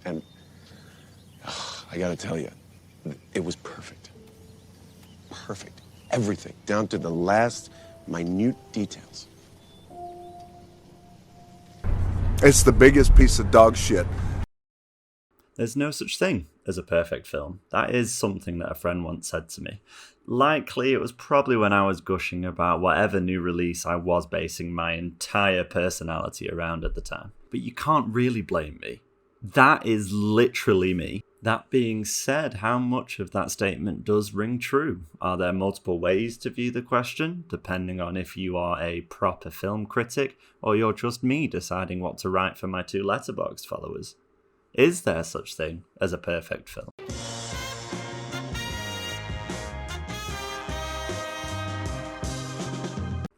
And I gotta tell you, it was perfect. Perfect. Everything, down to the last minute details. It's the biggest piece of dog shit. There's no such thing as a perfect film. That is something that a friend once said to me. Likely it was probably when I was gushing about whatever new release I was basing my entire personality around at the time. But you can't really blame me. That is literally me. That being said, how much of that statement does ring true? Are there multiple ways to view the question, depending on if you are a proper film critic, or you're just me deciding what to write for my 2 Letterboxd followers? Is there such thing as a perfect film?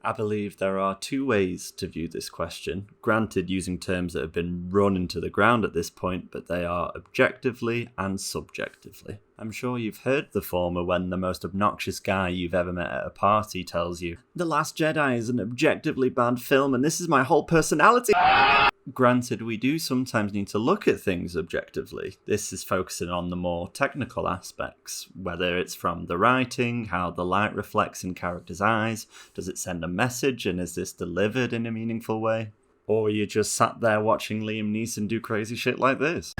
I believe there are 2 ways to view this question, granted using terms that have been run into the ground at this point, but they are objectively and subjectively. I'm sure you've heard the former when the most obnoxious guy you've ever met at a party tells you, "The Last Jedi is an objectively bad film and this is my whole personality." Granted, we do sometimes need to look at things objectively. This is focusing on the more technical aspects, whether it's from the writing, how the light reflects in characters' eyes, does it send a message and is this delivered in a meaningful way? Or are you just sat there watching Liam Neeson do crazy shit like this?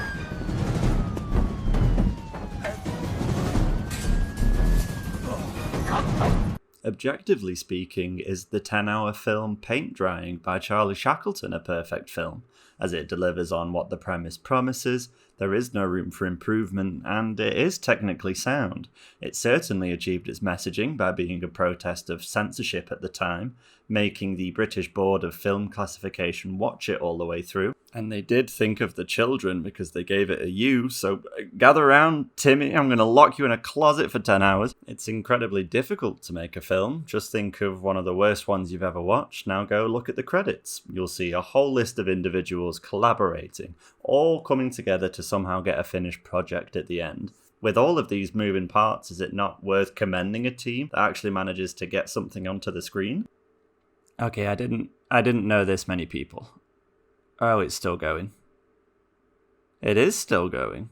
Objectively speaking, is the 10-hour film Paint Drying by Charlie Shackleton a perfect film, as it delivers on what the premise promises, there is no room for improvement, and it is technically sound. It certainly achieved its messaging by being a protest of censorship at the time, making the British Board of Film Classification watch it all the way through. And they did think of the children because they gave it a U, so gather around, Timmy, I'm going to lock you in a closet for 10 hours. It's incredibly difficult to make a film. Just think of one of the worst ones you've ever watched. Now go look at the credits. You'll see a whole list of individuals collaborating, all coming together to somehow get a finished project at the end. With all of these moving parts, is it not worth commending a team that actually manages to get something onto the screen? Okay, I didn't know this many people. Oh, it's still going. It is still going.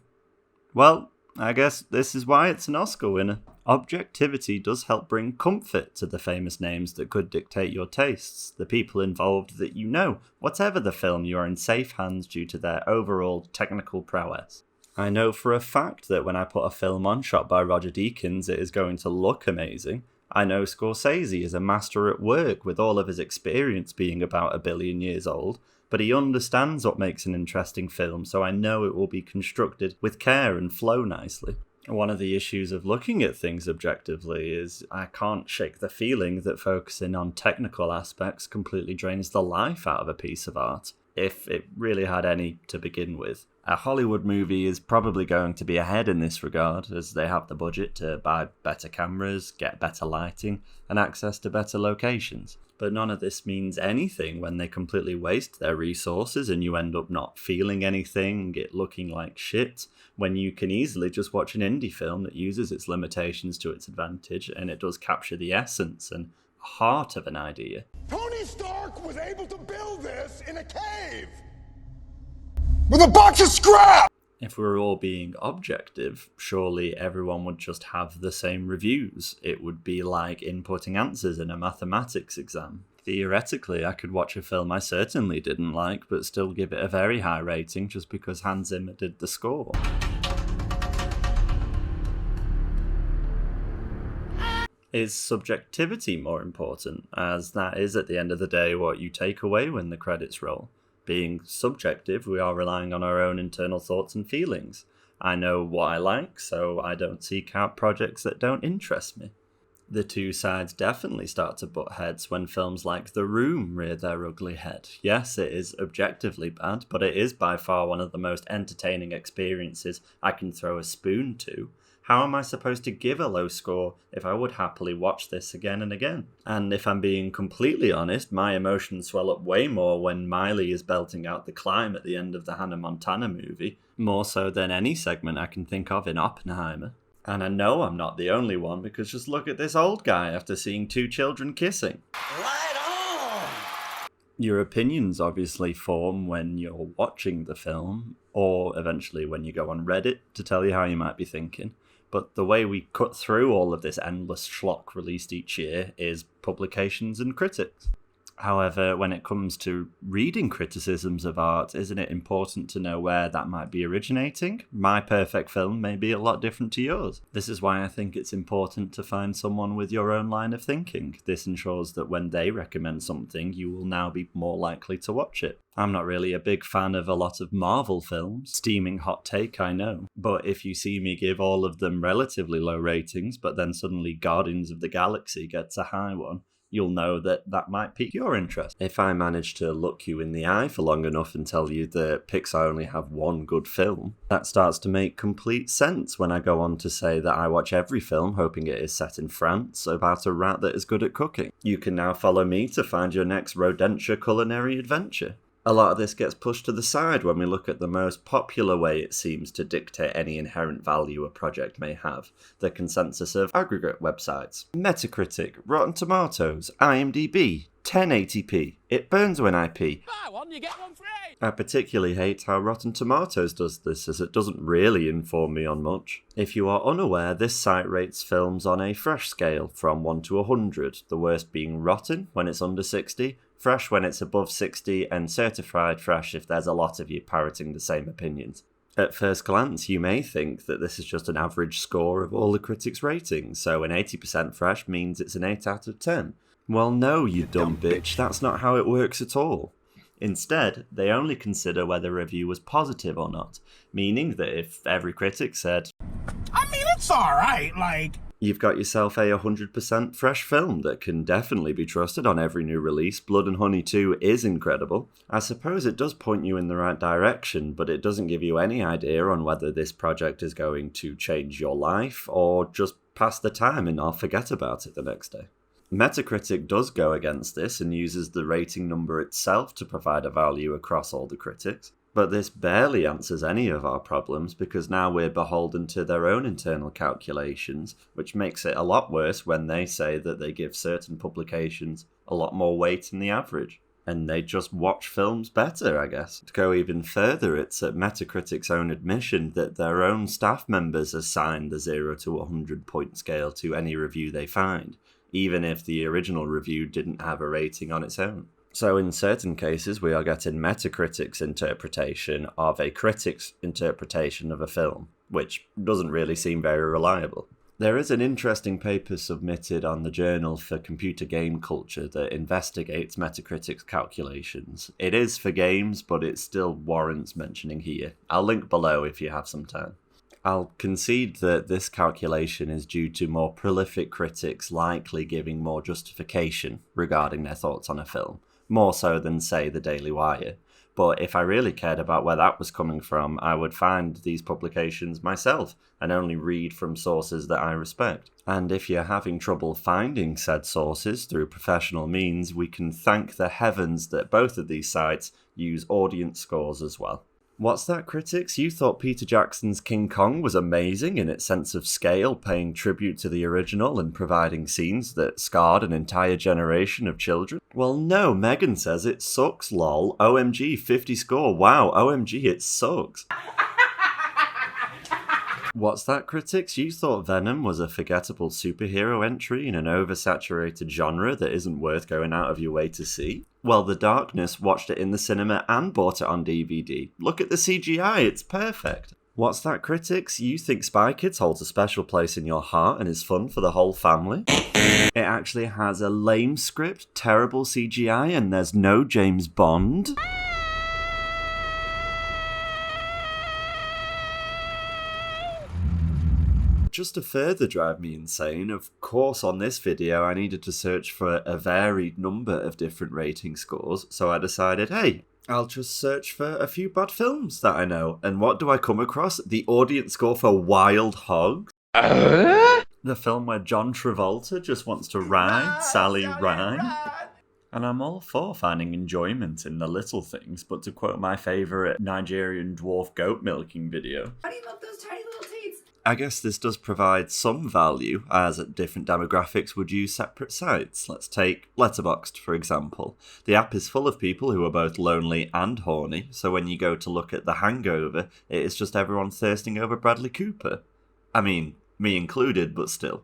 Well, I guess this is why it's an Oscar winner. Objectivity does help bring comfort to the famous names that could dictate your tastes, the people involved that you know, whatever the film, you are in safe hands due to their overall technical prowess. I know for a fact that when I put a film on shot by Roger Deakins, it is going to look amazing. I know Scorsese is a master at work with all of his experience being about 1 billion years old, but he understands what makes an interesting film, so I know it will be constructed with care and flow nicely. One of the issues of looking at things objectively is I can't shake the feeling that focusing on technical aspects completely drains the life out of a piece of art, if it really had any to begin with. A Hollywood movie is probably going to be ahead in this regard, as they have the budget to buy better cameras, get better lighting, and access to better locations. But none of this means anything when they completely waste their resources and you end up not feeling anything, it looking like shit, when you can easily just watch an indie film that uses its limitations to its advantage and it does capture the essence and heart of an idea. Tony Stark was able to build this in a cave with a box of scrap! If we were all being objective, surely everyone would just have the same reviews. It would be like inputting answers in a mathematics exam. Theoretically, I could watch a film I certainly didn't like, but still give it a very high rating just because Hans Zimmer did the score. Is subjectivity more important, as that is at the end of the day what you take away when the credits roll? Being subjective, we are relying on our own internal thoughts and feelings. I know what I like, so I don't seek out projects that don't interest me. The two sides definitely start to butt heads when films like The Room rear their ugly head. Yes, it is objectively bad, but it is by far one of the most entertaining experiences I can throw a spoon to. How am I supposed to give a low score if I would happily watch this again and again? And if I'm being completely honest, my emotions swell up way more when Miley is belting out The Climb at the end of the Hannah Montana movie, more so than any segment I can think of in Oppenheimer. And I know I'm not the only one, because just look at this old guy after seeing 2 children kissing. Right on! Your opinions obviously form when you're watching the film, or eventually when you go on Reddit to tell you how you might be thinking. But the way we cut through all of this endless schlock released each year is publications and critics. However, when it comes to reading criticisms of art, isn't it important to know where that might be originating? My perfect film may be a lot different to yours. This is why I think it's important to find someone with your own line of thinking. This ensures that when they recommend something, you will now be more likely to watch it. I'm not really a big fan of a lot of Marvel films. Steaming hot take, I know. But if you see me give all of them relatively low ratings, but then suddenly Guardians of the Galaxy gets a high one, you'll know that that might pique your interest. If I manage to look you in the eye for long enough and tell you that Pixar only have one good film, that starts to make complete sense when I go on to say that I watch every film hoping it is set in France about a rat that is good at cooking. You can now follow me to find your next Rodentia culinary adventure. A lot of this gets pushed to the side when we look at the most popular way it seems to dictate any inherent value a project may have, the consensus of aggregate websites. Metacritic, Rotten Tomatoes, IMDb, 1080p. It burns when I pee. Buy one, you get one free! I particularly hate how Rotten Tomatoes does this, as it doesn't really inform me on much. If you are unaware, this site rates films on a fresh scale from 1 to 100, the worst being rotten when it's under 60, fresh when it's above 60, and certified fresh if there's a lot of you parroting the same opinions. At first glance, you may think that this is just an average score of all the critics' ratings, so an 80% fresh means it's an 8 out of 10. Well, no, you dumb bitch, that's not how it works at all. Instead, they only consider whether a review was positive or not, meaning that if every critic said, I mean, it's alright, like... you've got yourself a 100% fresh film that can definitely be trusted on every new release. Blood and Honey 2 is incredible. I suppose it does point you in the right direction, but it doesn't give you any idea on whether this project is going to change your life or just pass the time and I'll forget about it the next day. Metacritic does go against this and uses the rating number itself to provide a value across all the critics. But this barely answers any of our problems because now we're beholden to their own internal calculations, which makes it a lot worse when they say that they give certain publications a lot more weight than the average. And they just watch films better, I guess. To go even further, it's at Metacritic's own admission that their own staff members assign the 0 to 100 point scale to any review they find, even if the original review didn't have a rating on its own. So in certain cases, we are getting Metacritic's interpretation of a critic's interpretation of a film, which doesn't really seem very reliable. There is an interesting paper submitted on the Journal for Computer Game Culture that investigates Metacritic's calculations. It is for games, but it still warrants mentioning here. I'll link below if you have some time. I'll concede that this calculation is due to more prolific critics likely giving more justification regarding their thoughts on a film, more so than, say, the Daily Wire. But if I really cared about where that was coming from, I would find these publications myself and only read from sources that I respect. And if you're having trouble finding said sources through professional means, we can thank the heavens that both of these sites use audience scores as well. What's that, critics? You thought Peter Jackson's King Kong was amazing in its sense of scale, paying tribute to the original and providing scenes that scarred an entire generation of children? Well, no, Megan says it sucks, lol. OMG, 50 score. Wow, OMG, it sucks. What's that, critics? You thought Venom was a forgettable superhero entry in an oversaturated genre that isn't worth going out of your way to see? Well, The Darkness watched it in the cinema and bought it on DVD. Look at the CGI, it's perfect. What's that, critics? You think Spy Kids holds a special place in your heart and is fun for the whole family? It actually has a lame script, terrible CGI, and there's no James Bond. Just to further drive me insane, of course on this video I needed to search for a varied number of different rating scores, so I decided, hey, I'll just search for a few bad films that I know. And what do I come across? The audience score for Wild Hogs. The film where John Travolta just wants to ride Sally Ride. And I'm all for finding enjoyment in the little things, but to quote my favourite Nigerian dwarf goat milking video, How do you love those tiny little teeth? I guess this does provide some value, as different demographics would use separate sites. Let's take Letterboxd, for example. The app is full of people who are both lonely and horny, so when you go to look at The Hangover, it is just everyone thirsting over Bradley Cooper. I mean, me included, but still.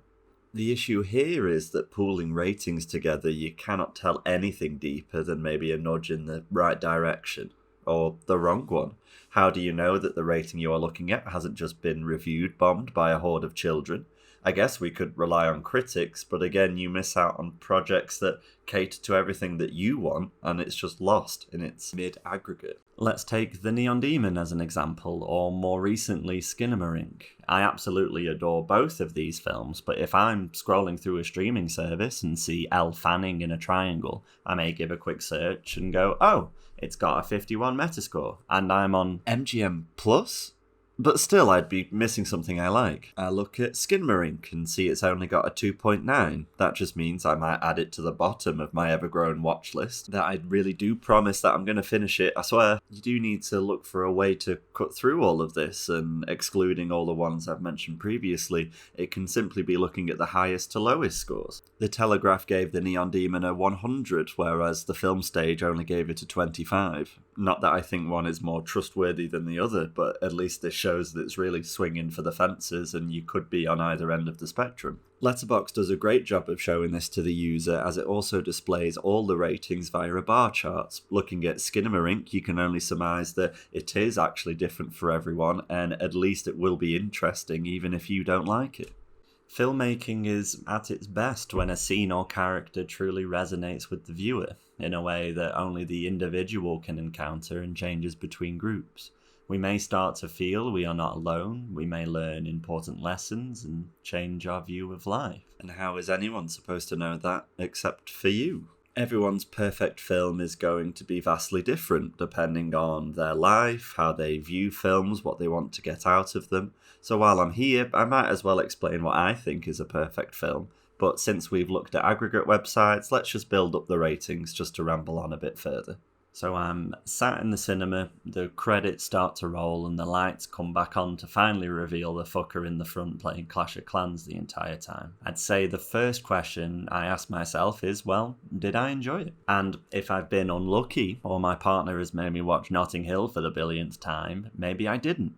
The issue here is that pooling ratings together, you cannot tell anything deeper than maybe a nudge in the right direction, or the wrong one. How do you know that the rating you are looking at hasn't just been reviewed bombed by a horde of children? I guess we could rely on critics, but again, you miss out on projects that cater to everything that you want, and it's just lost in its mid-aggregate. Let's take The Neon Demon as an example, or more recently, Skinamarink. I absolutely adore both of these films, but if I'm scrolling through a streaming service and see Elle Fanning in a triangle, I may give a quick search and go, oh, it's got a 51 Metascore, and I'm on MGM Plus? But still, I'd be missing something I like. I look at Skinamarink and see it's only got a 2.9. That just means I might add it to the bottom of my ever-growing watch list. That I really do promise that I'm going to finish it, I swear. You do need to look for a way to cut through all of this, and excluding all the ones I've mentioned previously, it can simply be looking at the highest to lowest scores. The Telegraph gave The Neon Demon a 100, whereas the Film Stage only gave it a 25. Not that I think one is more trustworthy than the other, but at least this shows that it's really swinging for the fences and you could be on either end of the spectrum. Letterboxd does a great job of showing this to the user, as it also displays all the ratings via a bar chart. Looking at Skinamarink, you can only surmise that it is actually different for everyone, and at least it will be interesting even if you don't like it. Filmmaking is at its best when a scene or character truly resonates with the viewer, in a way that only the individual can encounter and changes between groups. We may start to feel we are not alone, we may learn important lessons and change our view of life. And how is anyone supposed to know that except for you? Everyone's perfect film is going to be vastly different depending on their life, how they view films, what they want to get out of them. So while I'm here, I might as well explain what I think is a perfect film. But since we've looked at aggregate websites, let's just build up the ratings just to ramble on a bit further. So I'm sat in the cinema, the credits start to roll and the lights come back on to finally reveal the fucker in the front playing Clash of Clans the entire time. I'd say the first question I ask myself is, well, did I enjoy it? And if I've been unlucky, or my partner has made me watch Notting Hill for the billionth time, maybe I didn't.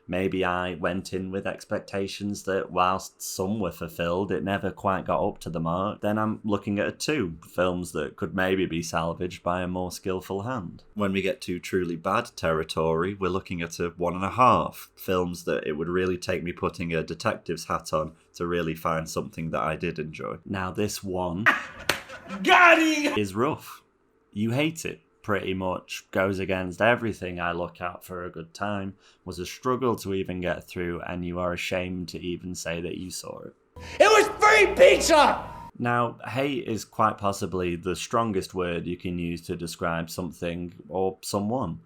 Maybe I went in with expectations that whilst some were fulfilled, it never quite got up to the mark. Then I'm looking at a 2, films that could maybe be salvaged by a more skillful hand. When we get to truly bad territory, we're looking at a 1.5, films that it would really take me putting a detective's hat on to really find something that I did enjoy. Now this one is rough. You hate it. Pretty much goes against everything I look at for a good time, was a struggle to even get through, and you are ashamed to even say that you saw it. It was free pizza! Now, hate is quite possibly the strongest word you can use to describe something or someone.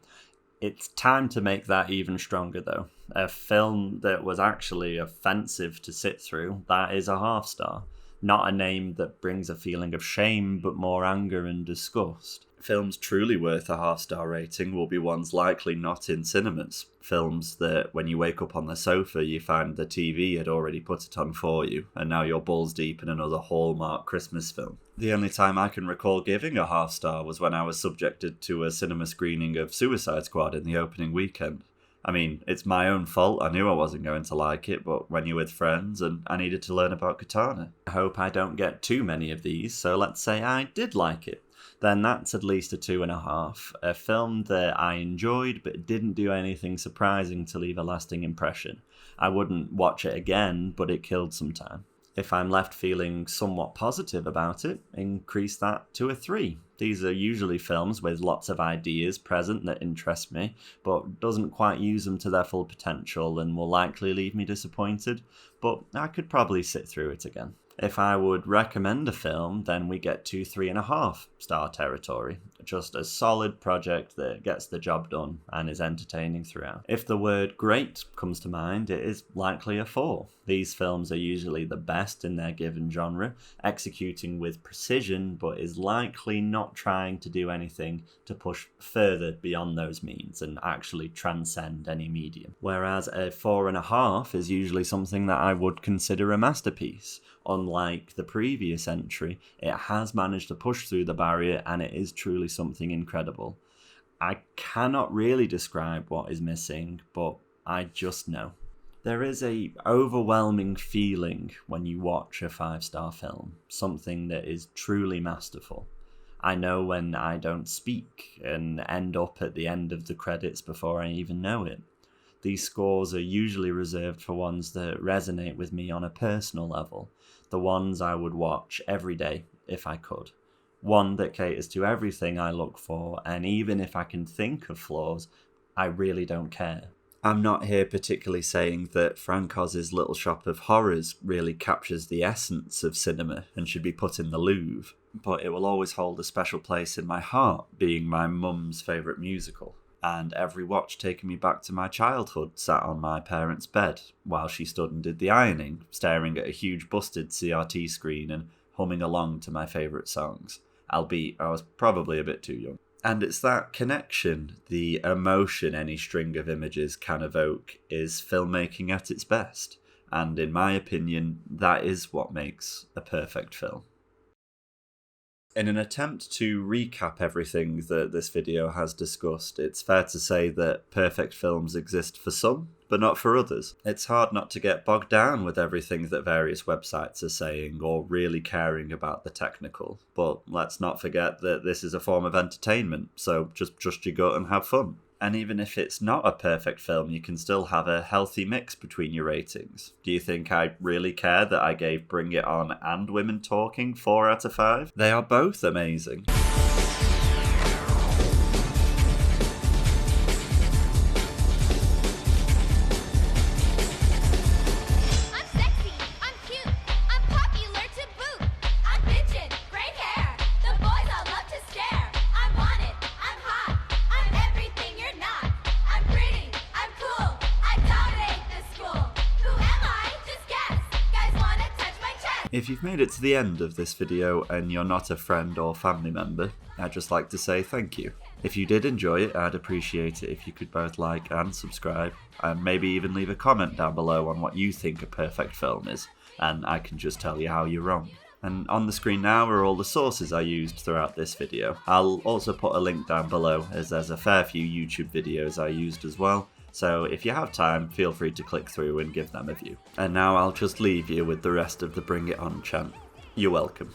It's time to make that even stronger though. A film that was actually offensive to sit through, that is a half star. Not a name that brings a feeling of shame, but more anger and disgust. Films truly worth a half-star rating will be ones likely not in cinemas. Films that, when you wake up on the sofa, you find the TV had already put it on for you, and now you're balls deep in another Hallmark Christmas film. The only time I can recall giving a half-star was when I was subjected to a cinema screening of Suicide Squad in the opening weekend. I mean, it's my own fault. I knew I wasn't going to like it, but when you're with friends and I needed to learn about katana. I hope I don't get too many of these, so let's say I did like it. Then that's at least a 2.5. A film that I enjoyed but didn't do anything surprising to leave a lasting impression. I wouldn't watch it again, but it killed some time. If I'm left feeling somewhat positive about it, increase that to a 3. These are usually films with lots of ideas present that interest me, but doesn't quite use them to their full potential and will likely leave me disappointed, but I could probably sit through it again. If I would recommend a film, then we get to 3.5 star territory. Just a solid project that gets the job done and is entertaining throughout. If the word great comes to mind, it is likely a 4. These films are usually the best in their given genre, executing with precision, but is likely not trying to do anything to push further beyond those means and actually transcend any medium. Whereas a 4.5 is usually something that I would consider a masterpiece. Unlike the previous entry, it has managed to push through the barrier and it is truly something incredible. I cannot really describe what is missing, but I just know. There is a overwhelming feeling when you watch a 5-star film, something that is truly masterful. I know when I don't speak and end up at the end of the credits before I even know it. These scores are usually reserved for ones that resonate with me on a personal level, the ones I would watch every day if I could. One that caters to everything I look for, and even if I can think of flaws, I really don't care. I'm not here particularly saying that Frank Oz's Little Shop of Horrors really captures the essence of cinema and should be put in the Louvre, but it will always hold a special place in my heart, being my mum's favourite musical. And every watch taking me back to my childhood sat on my parents' bed while she stood and did the ironing, staring at a huge busted CRT screen and humming along to my favourite songs, albeit I was probably a bit too young. And it's that connection, the emotion any string of images can evoke, is filmmaking at its best, and in my opinion, that is what makes a perfect film. In an attempt to recap everything that this video has discussed, it's fair to say that perfect films exist for some, but not for others. It's hard not to get bogged down with everything that various websites are saying or really caring about the technical, but let's not forget that this is a form of entertainment, so just trust your gut and have fun. And even if it's not a perfect film, you can still have a healthy mix between your ratings. Do you think I really care that I gave Bring It On and Women Talking 4 out of 5? They are both amazing. If you've made it to the end of this video and you're not a friend or family member, I'd just like to say thank you. If you did enjoy it, I'd appreciate it if you could both like and subscribe, and maybe even leave a comment down below on what you think a perfect film is, and I can just tell you how you're wrong. And on the screen now are all the sources I used throughout this video. I'll also put a link down below, as there's a fair few YouTube videos I used as well, so if you have time, feel free to click through and give them a view. And now I'll just leave you with the rest of the Bring It On chant. You're welcome.